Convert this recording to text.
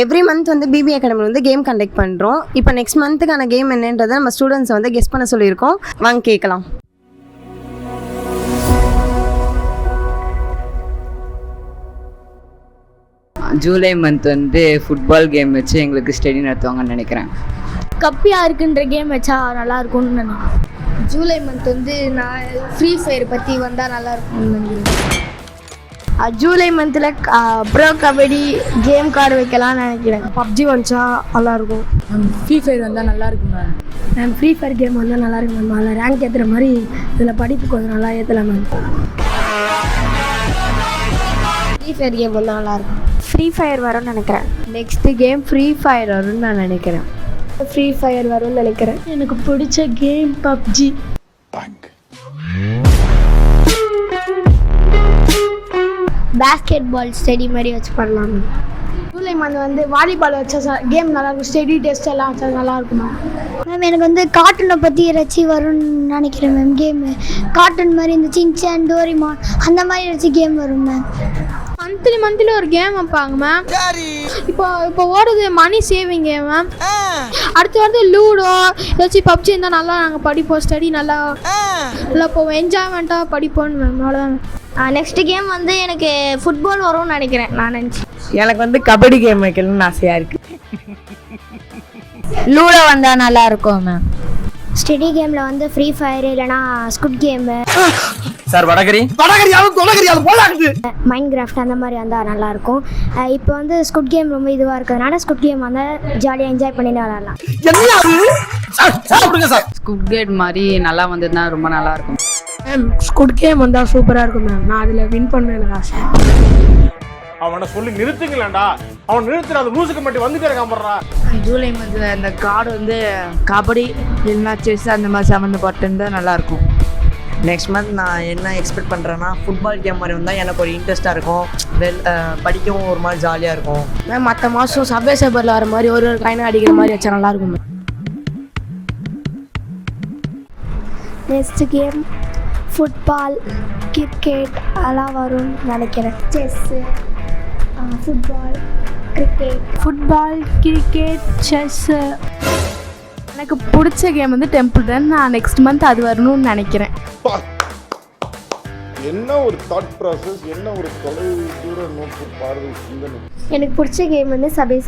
Every month வந்து BP academy வந்து game conduct பண்ணுறோம். இப்போ நெக்ஸ்ட் மந்த்துக்கான கேம் என்னன்றதை நம்ம ஸ்டூடெண்ட்ஸை வந்து கெஸ் பண்ண சொல்லியிருக்கோம். வாங்க கேட்கலாம். ஜூலை மந்த் வந்து ஃபுட்பால் கேம் வச்சு எங்களுக்கு ஸ்டடி நடத்துவாங்கன்னு நினைக்கிறேன். கப்பியாக இருக்குன்ற கேம் வச்சா நல்லாயிருக்கும்னு நினைக்கிறேன். ஜூலை மந்த் வந்து நான் ஃப்ரீ ஃபயர் பற்றி வந்தால் நல்லாயிருக்கும்னு நினைக்கிறேன். ஜூலை மந்தில் ப்ரோ கபடி கேம் கார்டு வைக்கலாம்னு நினைக்கிறேன். பப்ஜி வந்துச்சா நல்லாயிருக்கும். ஃப்ரீ ஃபயர் வந்தால் நல்லாயிருக்கும் மேம். ஃப்ரீ ஃபயர் கேம் வந்தால் நல்லாயிருக்கும் மேம். அதில் ரேங்க் ஏற்றுற மாதிரி இதில் படிப்பு கொஞ்சம் நல்லா ஏற்றலாம் மேம். ஃப்ரீ ஃபயர் கேம் வந்தால் நல்லாயிருக்கும். ஃப்ரீ ஃபயர் வரும்னு நினைக்கிறேன். நெக்ஸ்ட்டு கேம் ஃப்ரீ ஃபயர் வரும்னு நான் நினைக்கிறேன். ஃப்ரீ ஃபயர் வரும்னு நினைக்கிறேன். எனக்கு பிடிச்ச game PUBG. Basketball study மாதிரி வச்சு பண்ணலாம். ஜூலை மந்த் வந்து வாலிபால் வச்சா கேம் நல்லாயிருக்கும். ஸ்டடி டெஸ்ட் எல்லாம் வச்சா நல்லாயிருக்கும் மேம். எனக்கு வந்து கார்ட்டூனை பற்றி ஏதாச்சும் வரும்னு நினைக்கிறேன் மேம். கேமு கார்ட்டூன் மாதிரி இந்த சின்சான் டோரிமான் அந்த மாதிரி ஏதாச்சும் கேம் வரும் மேம். மந்த்லி ஒரு கேம் வைப்பாங்க மேம். இப்போ ஓடுது மணி சேவிங் கேம் மேம். அடுத்து வந்து லூடோ ஏதாச்சும் பப்ஜி இருந்தால் நல்லா நாங்கள் படிப்போம். ஸ்டடி நல்லா போவோம். என்ஜாய்மெண்ட்டாக படிப்போம்னு மேம். அவ்வளோதான். நெக்ஸ்ட் கேம் வந்து எனக்கு ஃபுட்பால் வரும்னு நினைக்கிறேன். நான் நினச்சேன் எனக்கு வந்து கபடி கேம் வைக்கணும்னு ஆசையாக இருக்குது. லூடோ வந்தால் நல்லா இருக்கும் மேம். ஸ்டடி கேமில் வந்து ஃப்ரீ ஃபயர் இல்லைனா ஸ்குட் game sir vada curry mind craft அந்த மாதிரி வந்தால் நல்லாயிருக்கும். இப்போ வந்து ஸ்குட் கேம் ரொம்ப இதுவாக இருக்கிறதுனால ஸ்குட் கேம் வந்தால் ஜாலியாக என்ஜாய் பண்ணிட்டு விளாட்லாம். ஸ்குட் கேட் மாதிரி நல்லா வந்ததுன்னா ரொம்ப நல்லா இருக்கும். மேம் ஸ்குட் கேம் வந்தால் சூப்பராக இருக்கும் மேம். நான் அதில் வின் பண்ண எனக்கு ஆசை. அவனை சொல்லி நிறுத்துங்களேன்டா. அவன் நிறுத்துற அது லூசுக்கு மட்டும் வந்துட்டே இருக்காமறா. ஜூலை மந்த்தில் இந்த கார்டு வந்து கபடி இல்லைன்னா செஸ் அந்த மாதிரி சம்மந்தப்பட்டிருந்தால் நல்லாயிருக்கும். நெக்ஸ்ட் மந்த் நான் என்ன எக்ஸ்பெக்ட் பண்ணுறேன்னா ஃபுட்பால் கேம் மாதிரி வந்தால் எனக்கு ஒரு இன்ட்ரெஸ்ட்டாக இருக்கும். படிக்கவும் ஒரு மாதிரி ஜாலியாக இருக்கும். மேம் மற்ற மாதம் சப்வே சபரில் வர மாதிரி ஒரு காயினை அடிக்கிற மாதிரி வச்சா நல்லாயிருக்கும் ma'am. Next game football cricket அதெல்லாம் வரும்னு நினைக்கிறேன். Chess football cricket chess. எனக்கு பிடிச்ச கேம் வந்து டெம்பிள் ரன். நான் நெக்ஸ்ட் மந்த் அது வரணும்னு நினைக்கிறேன். என்ன ஒரு தாட் ப்ராசஸ், என்ன ஒரு தொலைவு தூர நோக்கு பார்வை சிந்தனை. எனக்கு பிடிச்ச கேம் வந்து சபை.